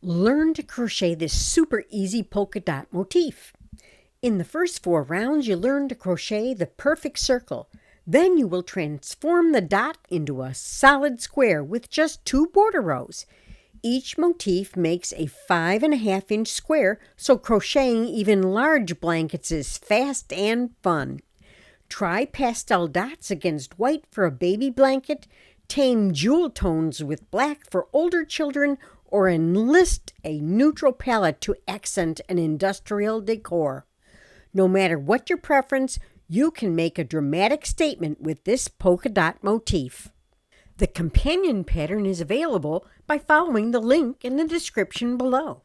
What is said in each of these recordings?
Learn to crochet this super easy polka dot motif. In the first 4 rounds, you learn to crochet the perfect circle. Then you will transform the dot into a solid square with just 2 border rows. Each motif makes a 5.5-inch square, so crocheting even large blankets is fast and fun. Try pastel dots against white for a baby blanket, tame jewel tones with black for older children, or enlist a neutral palette to accent an industrial decor. No matter what your preference, you can make a dramatic statement with this polka dot motif. The companion pattern is available by following the link in the description below.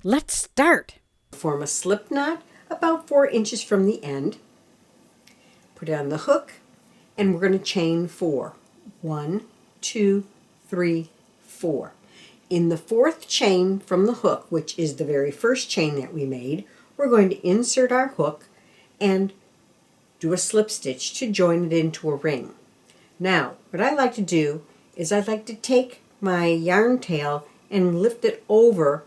Let's start. Form a slip knot about 4 inches from the end. Put it on the hook, and we're going to chain 4. 1, 2, 3, 4. In the 4th chain from the hook, which is the very first chain that we made, we're going to insert our hook and do a slip stitch to join it into a ring. Now, what I like to do is I'd like to take my yarn tail and lift it over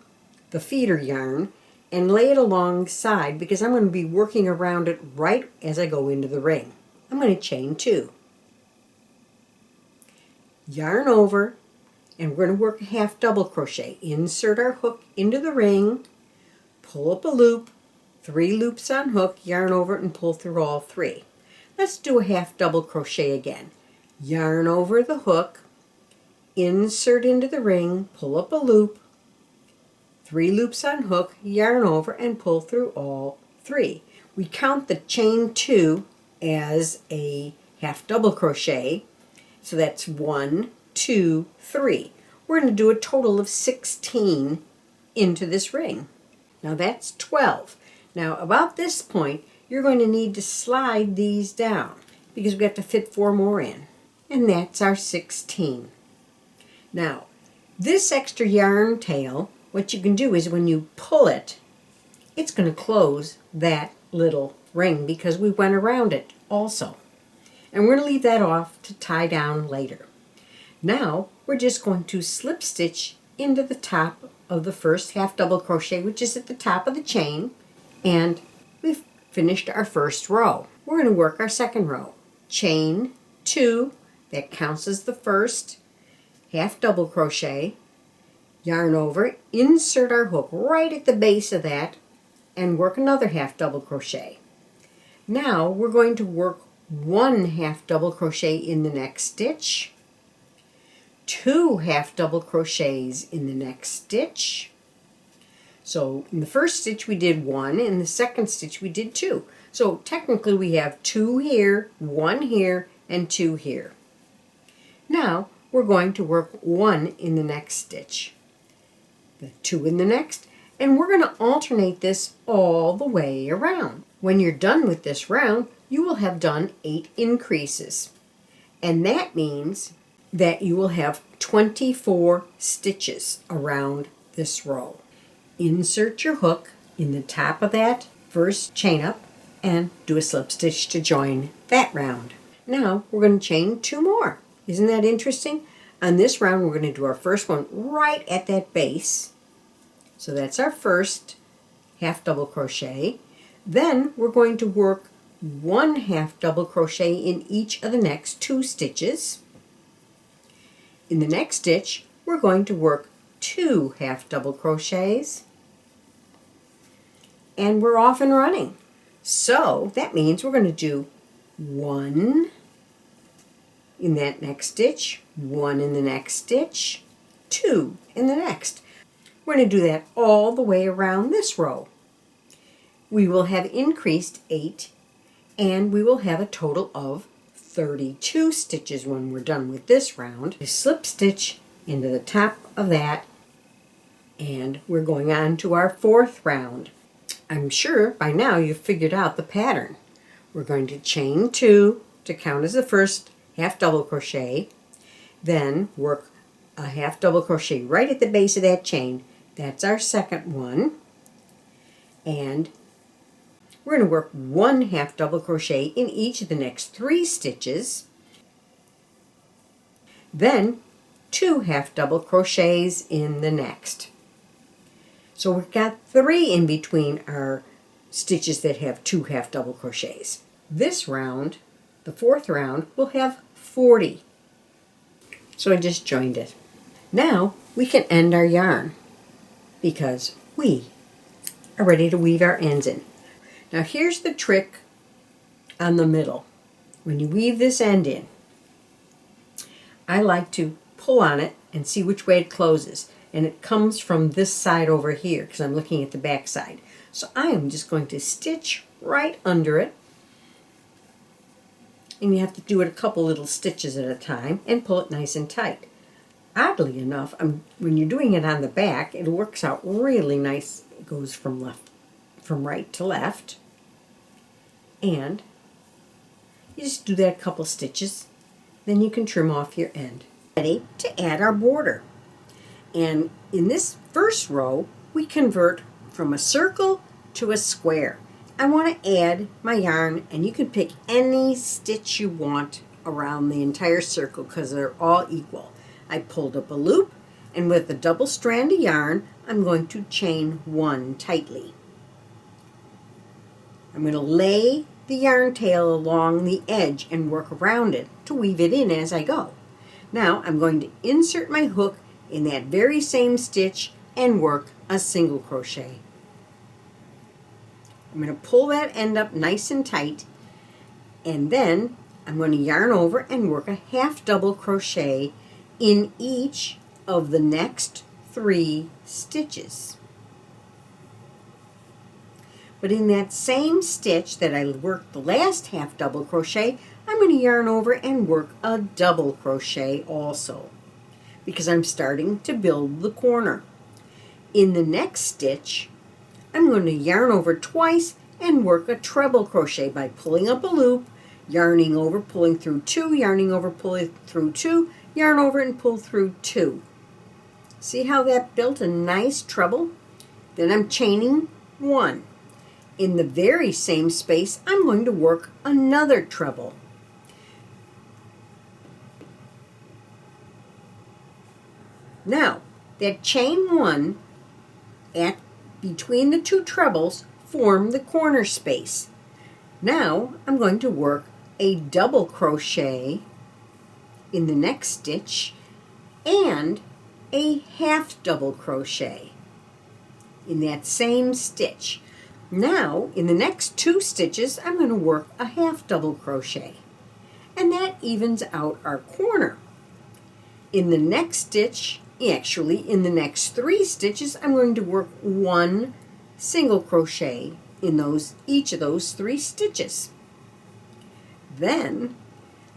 the feeder yarn and lay it alongside because I'm going to be working around it right as I go into the ring. I'm going to chain 2. Yarn over, and we're going to work a half double crochet. Insert our hook into the ring, pull up a loop, 3 loops on hook, yarn over it and pull through all 3. Let's do a half double crochet again. Yarn over the hook, insert into the ring, pull up a loop, 3 loops on hook, yarn over and pull through all 3. We count the chain 2 as a half double crochet, so that's 1, 2, 3. We're going to do a total of 16 into this ring. Now that's 12. Now about this point, you're going to need to slide these down because we have to fit 4 more in. And that's our 16. Now, this extra yarn tail, what you can do is when you pull it, it's going to close that little ring because we went around it also. And we're going to leave that off to tie down later. Now, we're just going to slip stitch into the top of the first half double crochet, which is at the top of the chain, and we've finished our first row. We're going to work our second row. Chain 2, that counts as the first half double crochet, yarn over, insert our hook right at the base of that, and work another half double crochet. Now we're going to work 1 half double crochet in the next stitch, 2 half double crochets in the next stitch. So in the first stitch we did 1, in the second stitch we did 2. So technically we have 2 here, 1 here, and 2 here. Now we're going to work 1 in the next stitch, the 2 in the next, and we're going to alternate this all the way around. When you're done with this round, you will have done 8 increases. And that means that you will have 24 stitches around this row. Insert your hook in the top of that first chain up and do a slip stitch to join that round. Now we're going to chain 2 more. Isn't that interesting? On this round we're going to do our first one right at that base. So that's our first half double crochet. Then we're going to work 1 half double crochet in each of the next 2 stitches. In the next stitch we're going to work 2 half double crochets, and we're off and running. So that means we're going to do 1 in that next stitch, 1 in the next stitch, 2 in the next. We're going to do that all the way around this row. We will have increased 8, and we will have a total of 32 stitches when we're done with this round. We slip stitch into the top of that, and we're going on to our 4th round. I'm sure by now you've figured out the pattern. We're going to chain 2 to count as the first half double crochet, then work a half double crochet right at the base of that chain. That's our second one, and we're going to work 1 half double crochet in each of the next 3 stitches, then 2 half double crochets in the next. So we've got 3 in between our stitches that have 2 half double crochets. This round, the 4th round, will have 40. So I just joined it. Now we can end our yarn because we are ready to weave our ends in. Now here's the trick on the middle. When you weave this end in, I like to pull on it and see which way it closes. And it comes from this side over here because I'm looking at the back side. So I am just going to stitch right under it. And you have to do it a couple little stitches at a time and pull it nice and tight. Oddly enough, when you're doing it on the back, it works out really nice. It goes from right to left. And you just do that a couple stitches. Then you can trim off your end. Ready to add our border. And in this first row, we convert from a circle to a square. I want to add my yarn, and you can pick any stitch you want around the entire circle because they're all equal. I pulled up a loop, and with a double strand of yarn, I'm going to chain 1 tightly. I'm going to lay the yarn tail along the edge and work around it to weave it in as I go. Now I'm going to insert my hook in that very same stitch and work a single crochet. I'm going to pull that end up nice and tight, and then I'm going to yarn over and work a half double crochet in each of the next 3 stitches. But in that same stitch that I worked the last half double crochet, I'm going to yarn over and work a double crochet also, because I'm starting to build the corner. In the next stitch, I'm going to yarn over twice and work a treble crochet by pulling up a loop, yarning over, pulling through 2, yarning over, pulling through 2, yarn over and pull through 2. See how that built a nice treble? Then I'm chaining 1. In the very same space, I'm going to work another treble. Now, that chain 1 at between the 2 trebles form the corner space. Now I'm going to work a double crochet in the next stitch and a half double crochet in that same stitch. Now in the next 2 stitches I'm going to work a half double crochet, and that evens out our corner. In the next stitch, actually in the next 3 stitches, I'm going to work 1 single crochet in each of those 3 stitches. Then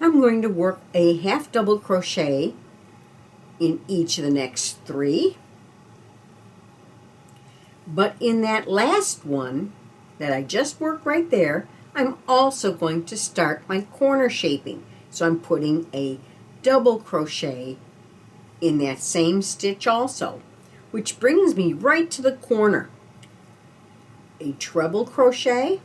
I'm going to work a half double crochet in each of the next 3. But in that last one that I just worked right there, I'm also going to start my corner shaping. So I'm putting a double crochet in that same stitch also, which brings me right to the corner. A treble crochet,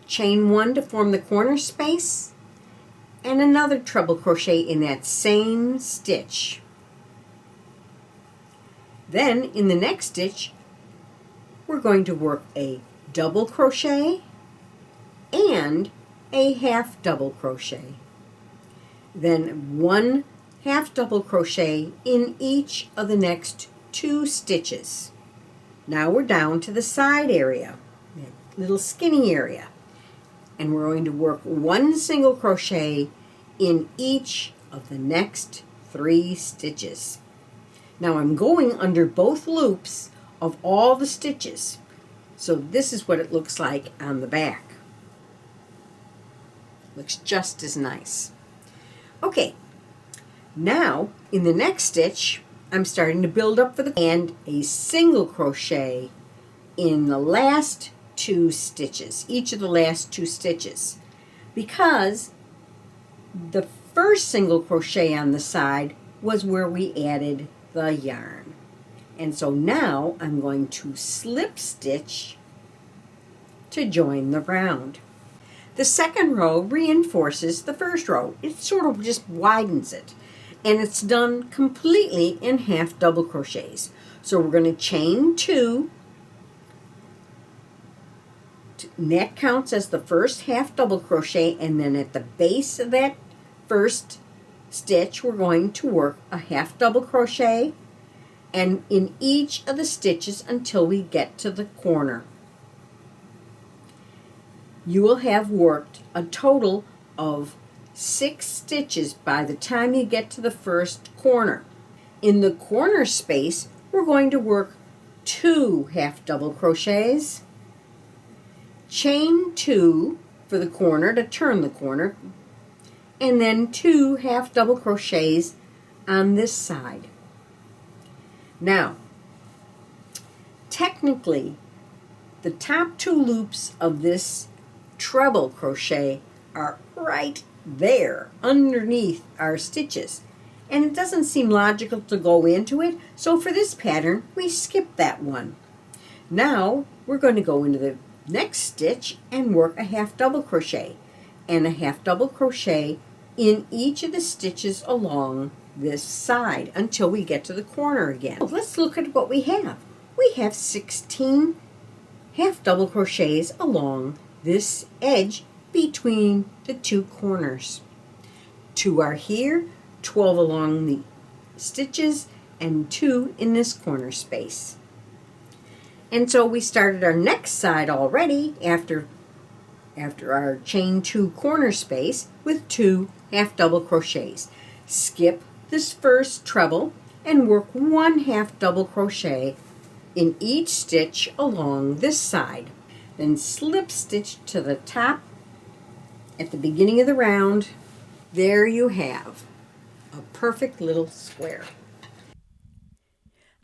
chain 1 to form the corner space, and another treble crochet in that same stitch. Then in the next stitch, we're going to work a double crochet and a half double crochet. Then 1 half double crochet in each of the next 2 stitches. Now we're down to the side area, that little skinny area, and we're going to work 1 single crochet in each of the next 3 stitches. Now I'm going under both loops of all the stitches, so this is what it looks like on the back. Looks just as nice. Okay, now in the next stitch I'm starting to build up for the and a single crochet in the last 2 stitches, each of the last 2 stitches, because the first single crochet on the side was where we added the yarn. And so now I'm going to slip stitch to join the round. The second row reinforces the first row. It sort of just widens it. and it's done completely in half double crochets. So we're going to chain 2. And that counts as the first half double crochet, and then at the base of that first stitch we're going to work a half double crochet, and in each of the stitches until we get to the corner. You will have worked a total of 6 stitches by the time you get to the first corner. In the corner space, we're going to work 2 half double crochets, chain 2 for the corner to turn the corner, and then 2 half double crochets on this side. Now, technically, the top 2 loops of this treble crochet are right there underneath our stitches, and it doesn't seem logical to go into it, so for this pattern we skip that one. Now we're going to go into the next stitch and work a half double crochet and a half double crochet in each of the stitches along this side until we get to the corner again. Let's look at what we have. We have 16 half double crochets along this edge between the 2 corners. 2 are here, 12 along the stitches, and 2 in this corner space. And so we started our next side already after our chain 2 corner space with 2 half double crochets. Skip this first treble and work 1 half double crochet in each stitch along this side. Then slip stitch to the top at the beginning of the round. There you have a perfect little square.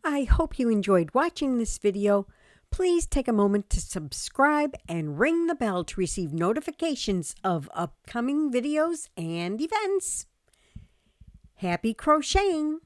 I hope you enjoyed watching this video. Please take a moment to subscribe and ring the bell to receive notifications of upcoming videos and events. Happy crocheting!